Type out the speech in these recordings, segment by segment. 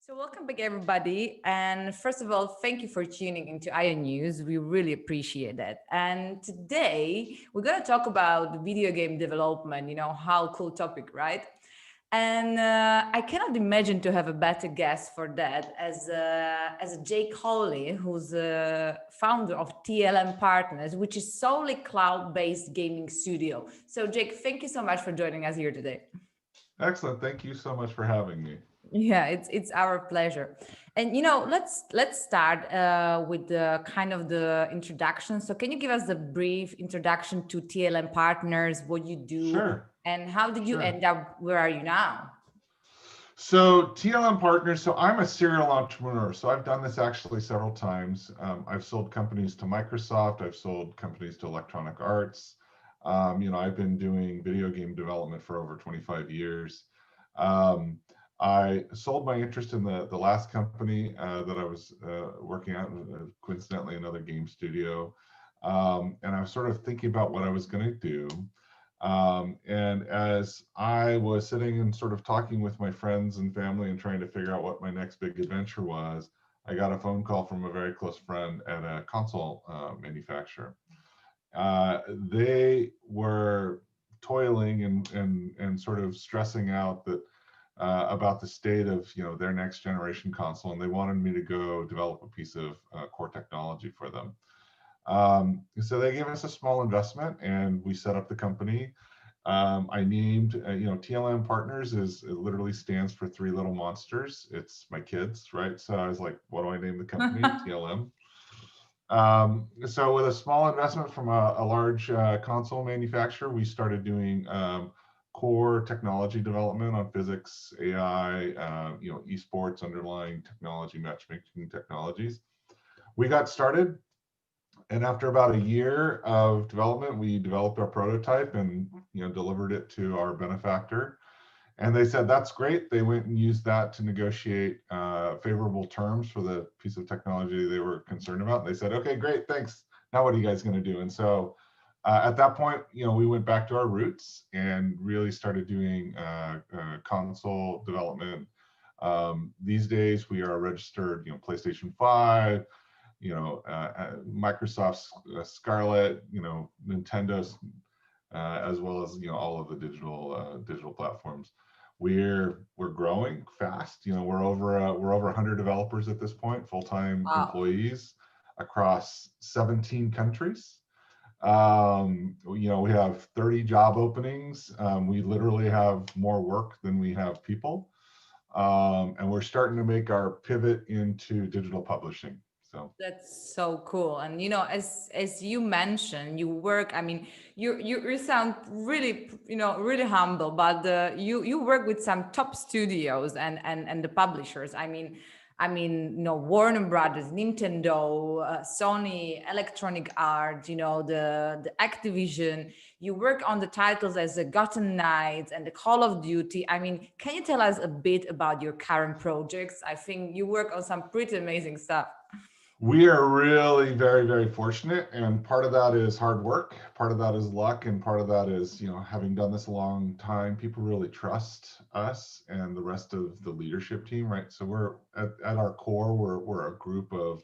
So welcome back, everybody. And first of all, thank you for tuning into IO News. We really appreciate that. And today we're going to talk about video game development. How cool topic, right? And I cannot imagine to have a better guest for that as a Jake Hawley, who's the founder of TLM Partners, which is solely cloud-based gaming studio. So Jake, thank you so much for joining us here today. Excellent. Thank you so much for having me. Yeah, it's our pleasure. And let's start with the kind of the introduction. So can you give us a brief introduction to TLM Partners, what you do, Sure. and how did you Sure. end up where are you now? So TLM Partners, so I'm a serial entrepreneur. So I've done this actually several times. I've sold companies to Microsoft. I've sold companies to Electronic Arts. I've been doing video game development for over 25 years. Um, I sold my interest in the last company that I was working at, coincidentally another game studio. And I was sort of thinking about what I was going to do. And as I was sitting and sort of talking with my friends and family and trying to figure out what my next big adventure was, I got a phone call from a very close friend at a console manufacturer. They were toiling and sort of stressing out that about the state of their next generation console, and they wanted me to go develop a piece of core technology for them. So they gave us a small investment and we set up the company. I named, TLM Partners it literally stands for Three Little Monsters. It's my kids, right? So I was like, what do I name the company? TLM. So with a small investment from a large console manufacturer, we started doing core technology development on physics, AI, esports, underlying technology, matchmaking technologies. We got started. And after about a year of development, we developed our prototype and delivered it to our benefactor. And they said, that's great. They went and used that to negotiate favorable terms for the piece of technology they were concerned about. And they said, okay, great, thanks. Now what are you guys going to do? And so at that point, we went back to our roots and really started doing console development. These days, we are registered, PlayStation 5, Microsoft's Scarlet, Nintendo's, as well as all of the digital platforms. We're growing fast. We're over 100 developers at this point, full-time Wow. employees across 17 countries. We have 30 job openings. We literally have more work than we have people. And we're starting to make our pivot into digital publishing. So That's so cool. And as you mentioned, you work, I mean, you sound really, really humble, but you work with some top studios and the publishers. Warner Brothers, Nintendo, Sony, Electronic Arts, the Activision. You work on the titles as the Gotham Knights and the Call of Duty. I mean, can you tell us a bit about your current projects? I think you work on some pretty amazing stuff. we are really very, very fortunate, and part of that is hard work, part of that is luck, and part of that is, having done this a long time, people really trust us and the rest of the leadership team, right? So we're at our core, we're a group of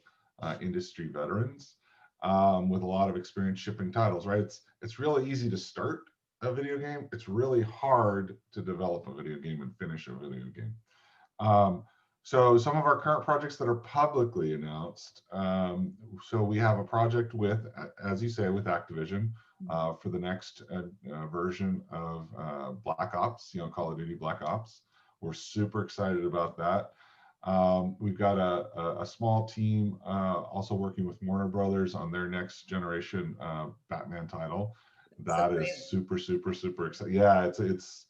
industry veterans with a lot of experience shipping titles, right? It's really easy to start a video game. It's really hard to develop a video game and finish a video game. Um, so some of our current projects that are publicly announced. So we have a project with, as you say, with Activision for the next version of Black Ops, Call of Duty Black Ops. We're super excited about that. We've got a small team also working with Warner Brothers on their next generation Batman title. So That is great. super, super, super exciting. Yeah, it's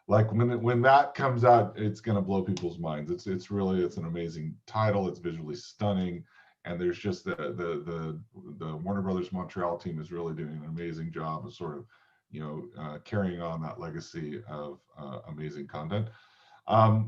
like when that comes out, it's going to blow people's minds. It's an amazing title. It's visually stunning, and there's just the Warner Brothers Montreal team is really doing an amazing job of sort of carrying on that legacy of amazing content.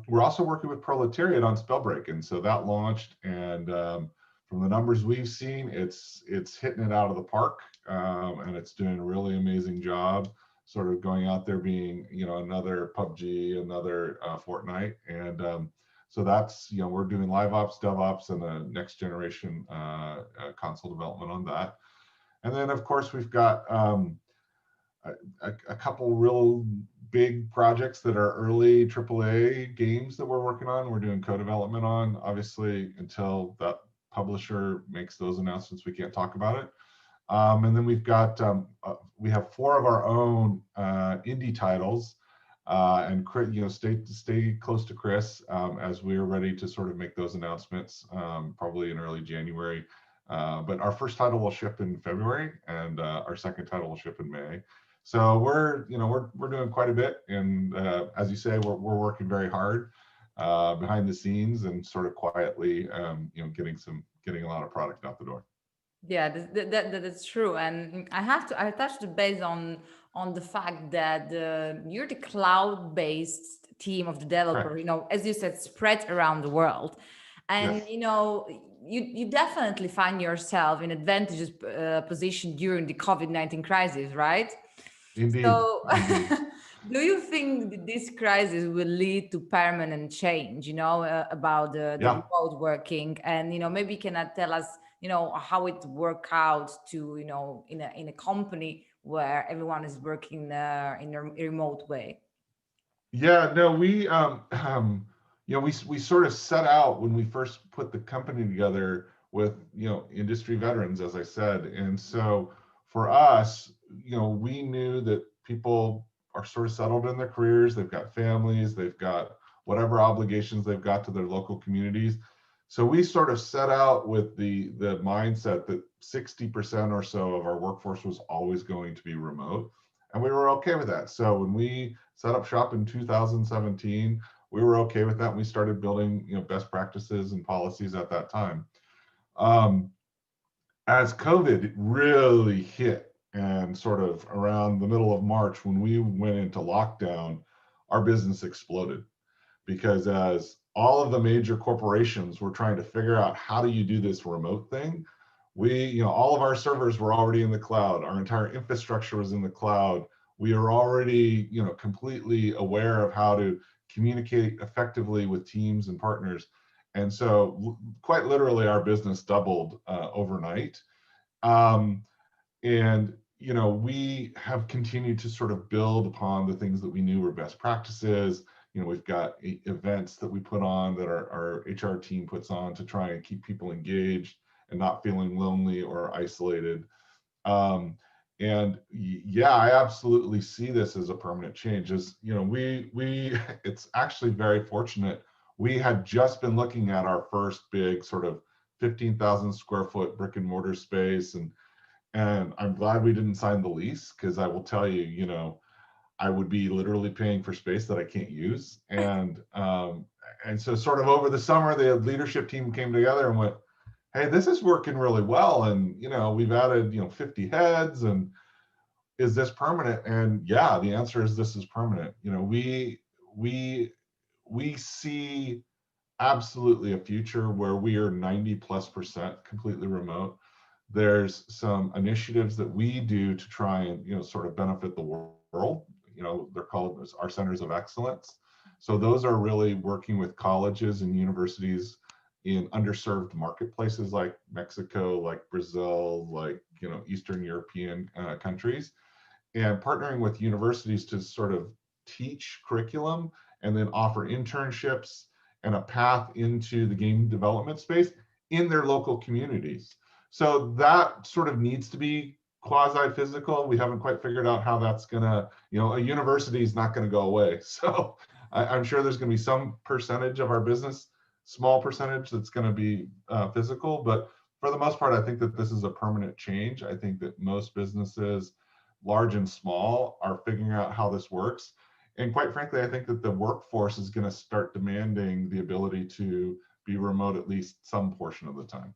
We're also working with Proletariat on Spellbreak, and so that launched, and from the numbers we've seen, it's hitting it out of the park, and it's doing a really amazing job sort of going out there being another PUBG, another Fortnite, and So that's, we're doing live ops, DevOps, and the next generation console development on that. And then, of course, we've got a couple real big projects that are early AAA games that we're working on. We're doing co-development on. Obviously, until that publisher makes those announcements, we can't talk about it. And then we've got we have 4 of our own indie titles, and stay close to Chris as we're ready to sort of make those announcements, probably in early January. But our first title will ship in February, and our second title will ship in May. So we're doing quite a bit, and as you say, we're working very hard behind the scenes and sort of quietly, getting a lot of product out the door. Yeah, that's true, and I touched base on the fact that you're the cloud-based team of the developer. Correct. As you said, spread around the world, and Yes. you definitely find yourself in advantageous position during the COVID-19 crisis, right? Indeed. So, Indeed. do you think that this crisis will lead to permanent change, about the Yeah. remote working? And, maybe you can tell us, how it work out to, in a company where everyone is working in a remote way? Yeah, no, we sort of set out when we first put the company together with, industry veterans, as I said. And so for us, we knew that people are sort of settled in their careers, they've got families, they've got whatever obligations they've got to their local communities. So we sort of set out with the mindset that 60% or so of our workforce was always going to be remote. And we were okay with that. So when we set up shop in 2017, we were okay with that. And we started building, best practices and policies at that time. Um, as COVID really hit, and sort of around the middle of March, when we went into lockdown, our business exploded, because as all of the major corporations were trying to figure out how do you do this remote thing, all of our servers were already in the cloud. Our entire infrastructure was in the cloud. We are already, completely aware of how to communicate effectively with teams and partners. And so quite literally our business doubled overnight. And we have continued to sort of build upon the things that we knew were best practices. We've got events that we put on, that our HR team puts on, to try and keep people engaged and not feeling lonely or isolated. And yeah, I absolutely see this as a permanent change. As it's actually very fortunate. We had just been looking at our first big sort of 15,000 square foot brick and mortar space, and I'm glad we didn't sign the lease, because I will tell you, I would be literally paying for space that I can't use. And so sort of over the summer, the leadership team came together and went, hey, this is working really well. And, we've added, 50 heads, and is this permanent? And yeah, the answer is this is permanent. We see absolutely a future where we are 90+% completely remote. There's some initiatives that we do to try and, sort of benefit the world. They're called our centers of excellence. So those are really working with colleges and universities in underserved marketplaces like Mexico, like Brazil, like, Eastern European countries, and partnering with universities to sort of teach curriculum and then offer internships and a path into the game development space in their local communities. So that sort of needs to be quasi-physical. We haven't quite figured out how that's gonna, a university is not gonna go away. So I'm sure there's gonna be some percentage of our business, small percentage, that's gonna be physical. But for the most part, I think that this is a permanent change. I think that most businesses, large and small, are figuring out how this works. And quite frankly, I think that the workforce is gonna start demanding the ability to be remote at least some portion of the time.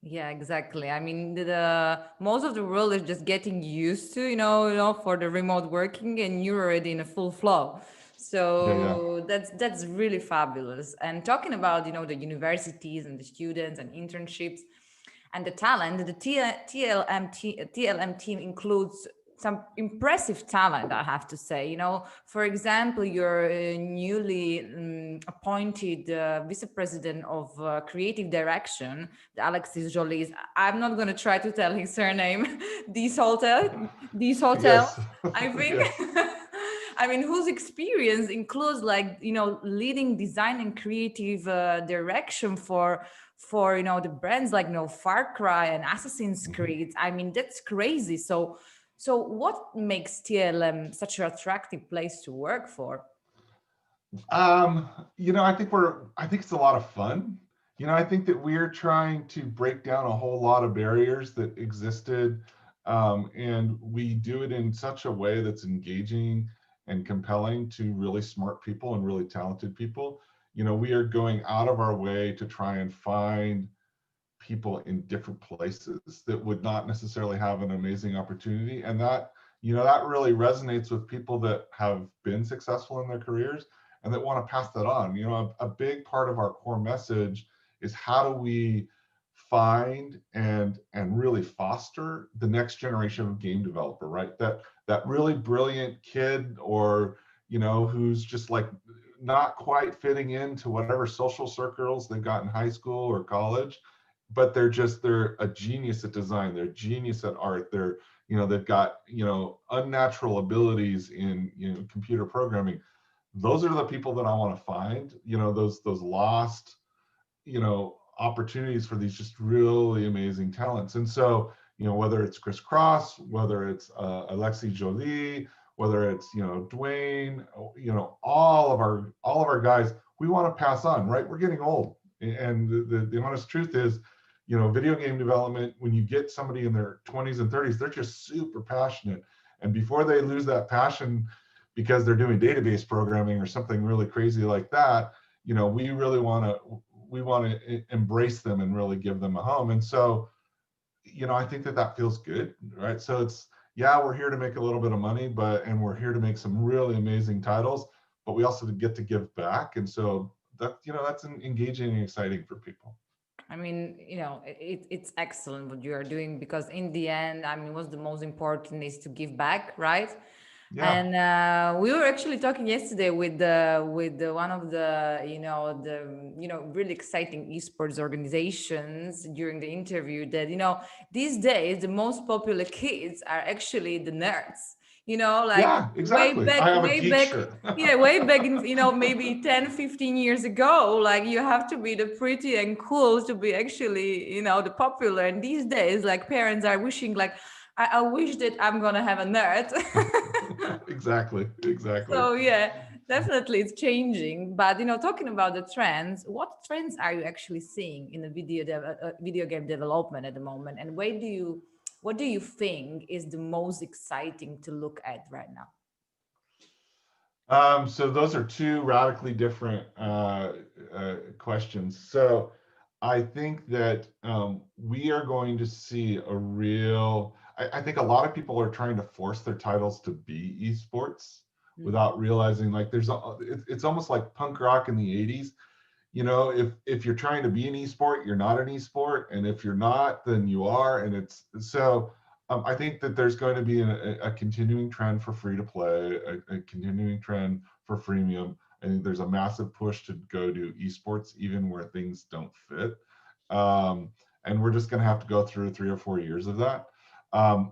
Yeah, exactly. I mean, the most of the world is just getting used to, for the remote working, and you're already in a full flow. Yeah, yeah. So that's really fabulous. And talking about, the universities and the students and internships and the talent, the TLM team includes some impressive talent, I have to say. For example, your newly appointed vice president of creative direction, Alexis Jolie. I'm not going to try to tell his surname. These hotels, Yes. I think. Yes. I mean, whose experience includes like leading design and creative direction for the brands like Far Cry and Assassin's Mhm. Creed. I mean, that's crazy. So what makes TLM such an attractive place to work for? I think it's a lot of fun. I think that we're trying to break down a whole lot of barriers that existed, and we do it in such a way that's engaging and compelling to really smart people and really talented people. We are going out of our way to try and find people in different places that would not necessarily have an amazing opportunity, and that really resonates with people that have been successful in their careers and that want to pass that on. A big part of our core message is how do we find and really foster the next generation of game developer, right? That really brilliant kid, or who's just like not quite fitting into whatever social circles they've got in high school or college, but they're a genius at design, they're a genius at art, they've got unnatural abilities in computer programming. Those are the people that I want to find, those lost opportunities for these just really amazing talents. And so whether it's Chris Cross, whether it's Alexi Jolie, whether it's Dwayne, all of our guys, we want to pass on, right? We're getting old, and the honest truth is, video game development, when you get somebody in their 20s and 30s, they're just super passionate, and before they lose that passion because they're doing database programming or something really crazy like that, we want to embrace them and really give them a home. And so I think that feels good, right? So yeah, we're here to make a little bit of money, and we're here to make some really amazing titles, but we also get to give back. And so that's engaging and exciting for people. I mean, it's excellent what you are doing, because in the end, I mean, what's the most important is to give back, right? Yeah. And we were actually talking yesterday with one of the really exciting esports organizations during the interview, that these days the most popular kids are actually the nerds. Like Yeah, exactly. I have a way geek back, shirt. yeah, way back in maybe 10, 15 years ago, like you have to be the pretty and cool to be actually the popular. And these days, like parents are wishing like, I wish that I'm gonna have a nerd. Exactly. So yeah, definitely it's changing. But talking about the trends, what trends are you actually seeing in the video game development at the moment, and what do you think is the most exciting to look at right now? So those are two radically different questions. So I think that we are going to see a real. I think a lot of people are trying to force their titles to be esports without realizing, like, it's almost like punk rock in the 80s. If you're trying to be an esport, you're not an esport, and if you're not, then you are. And it's so I think that there's going to be a continuing trend for free to play, a continuing trend for freemium. I think there's a massive push to go to esports, even where things don't fit. And we're just going to have to go through 3 or 4 years of that.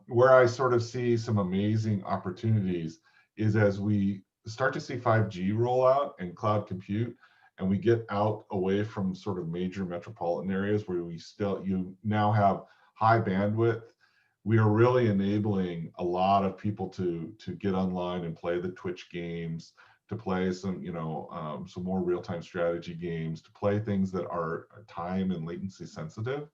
Where I sort of see some amazing opportunities is as we start to see 5G roll out and cloud compute, and we get out away from sort of major metropolitan areas where you now have high bandwidth. We are really enabling a lot of people to get online and play the Twitch games, to play some more real-time strategy games, to play things that are time and latency sensitive.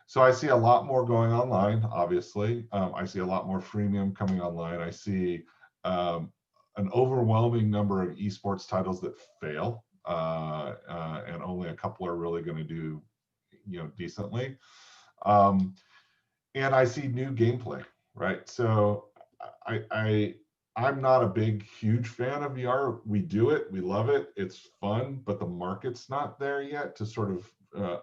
So I see a lot more going online, obviously. I see a lot more freemium coming online. I see an overwhelming number of esports titles that fail, and only a couple are really going to do decently. And I see new gameplay, right? So I'm not a big, huge fan of VR. We do it, we love it, it's fun, but the market's not there yet to sort of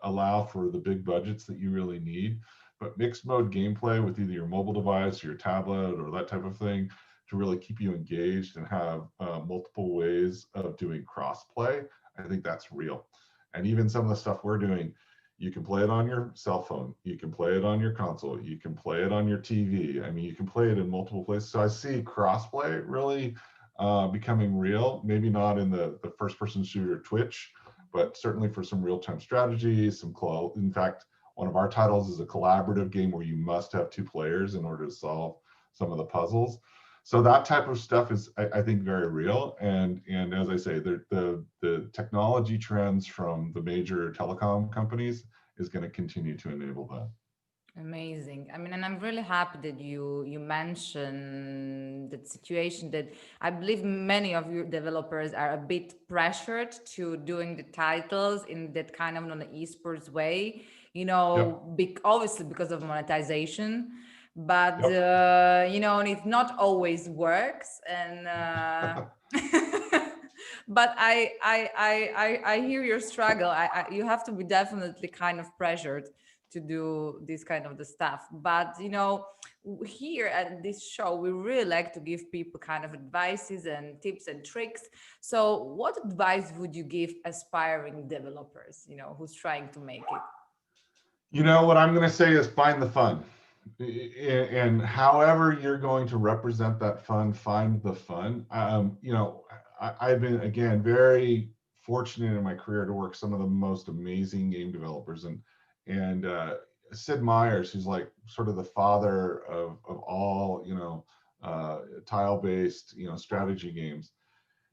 allow for the big budgets that you really need. but mixed mode gameplay with either your mobile device or your tablet or that type of thing to really keep you engaged and have multiple ways of doing cross-play, I think that's real. And even some of the stuff we're doing, you can play it on your cell phone, you can play it on your console, you can play it on your TV. I mean, you can play it in multiple places. So I see crossplay really becoming real, maybe not in the first-person shooter Twitch, but certainly for some real-time strategy, in fact, one of our titles is a collaborative game where you must have 2 players in order to solve some of the puzzles. So that type of stuff is, I think, very real. And as I say, the technology trends from the major telecom companies is going to continue to enable that. Amazing. I mean, and I'm really happy that you mentioned that situation that I believe many of your developers are a bit pressured to doing the titles in that kind of on an esports way, Yep. obviously because of monetization, but Yep. and it not always works. And but I hear your struggle. You have to be definitely kind of pressured to do this kind of the stuff. But here at this show, we really like to give people kind of advices and tips and tricks. So what advice would you give aspiring developers, who's trying to make it? What I'm going to say is find the fun. And however you're going to represent that fun, find the fun. I've been, again, very fortunate in my career to work some of the most amazing game developers. And Sid Meier's, who's like sort of the father of all, tile-based, strategy games.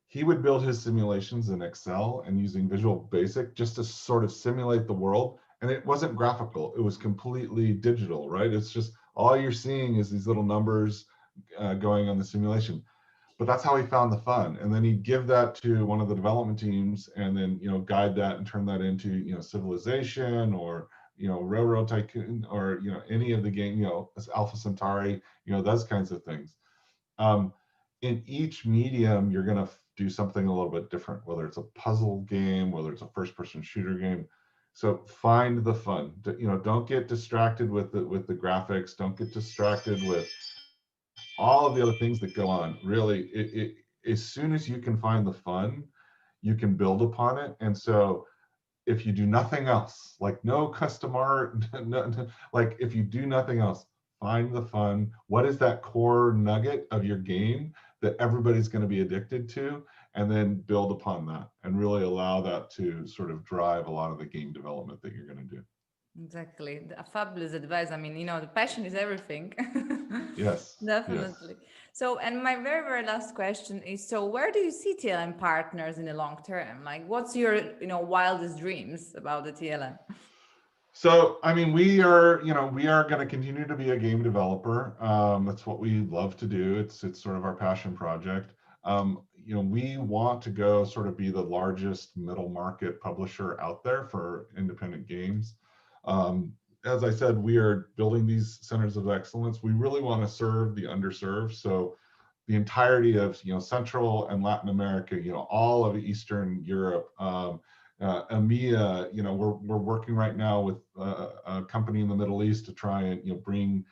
He would build his simulations in Excel and using Visual Basic just to sort of simulate the world. And it wasn't graphical, it was completely digital, right? It's just all you're seeing is these little numbers going on the simulation. But that's how he found the fun. And then he'd give that to one of the development teams and then, guide that and turn that into, Civilization or, Railroad Tycoon or, any of the game, Alpha Centauri, those kinds of things. In each medium, you're going to do something a little bit different, whether it's a puzzle game, whether it's a first-person shooter game. So find the fun. Don't get distracted with the graphics. Don't get distracted with all of the other things that go on. Really, as soon as you can find the fun, you can build upon it. And so if you do nothing else, like no custom art, like if you do nothing else, find the fun. What is that core nugget of your game that everybody's going to be addicted to? And then build upon that and really allow that to sort of drive a lot of the game development that you're going to do. Exactly. A fabulous advice. I mean, the passion is everything. Yes, yes. Definitely. So, and my very, very last question is, so where do you see TLM Partners in the long term? Like, what's your, wildest dreams about the TLM? So, I mean, we are going to continue to be a game developer. That's what we love to do. It's sort of our passion project. We want to go sort of be the largest middle market publisher out there for independent games. As I said, we are building these centers of excellence. We really want to serve the underserved. So the entirety of Central and Latin America, all of Eastern Europe, EMEA, we're working right now with a company in the Middle East to try and bring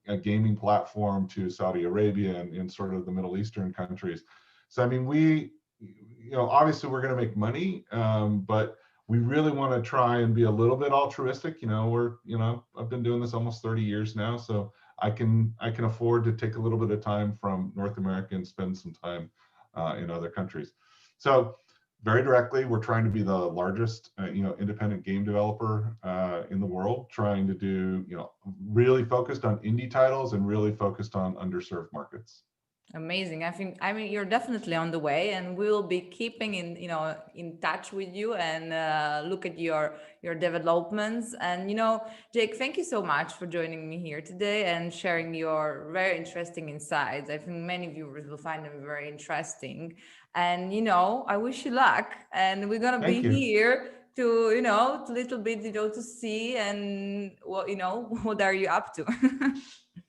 a gaming platform to Saudi Arabia and sort of the Middle Eastern countries. So I mean, we obviously we're going to make money, but we really want to try and be a little bit altruistic. I've been doing this almost 30 years now, so I can afford to take a little bit of time from North America and spend some time in other countries. So very directly, we're trying to be the largest independent game developer in the world, trying to do really focused on indie titles and really focused on underserved markets. Amazing. I mean, you're definitely on the way, and we'll be keeping in touch with you and look at your developments. And Jake, thank you so much for joining me here today and sharing your very interesting insights. I think many viewers will find them very interesting. And I wish you luck. And we're gonna be Thank you. here to to little bit to see and what what are you up to.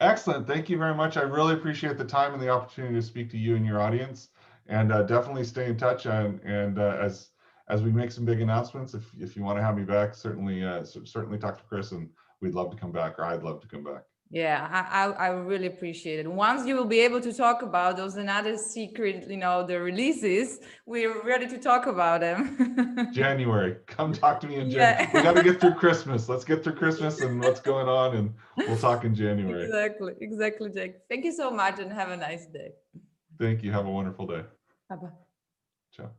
Excellent. Thank you very much. I really appreciate the time and the opportunity to speak to you and your audience. And definitely stay in touch. And as we make some big announcements, if you want to have me back, certainly talk to Chris, and we'd love to come back, or I'd love to come back. Yeah, I really appreciate it. Once you will be able to talk about those another secret, the releases, we're ready to talk about them. January, come talk to me in January. Yeah. We got to get through Christmas. Let's get through Christmas and what's going on, and we'll talk in January. Exactly, Jake. Thank you so much and have a nice day. Thank you. Have a wonderful day. Bye-bye. Ciao.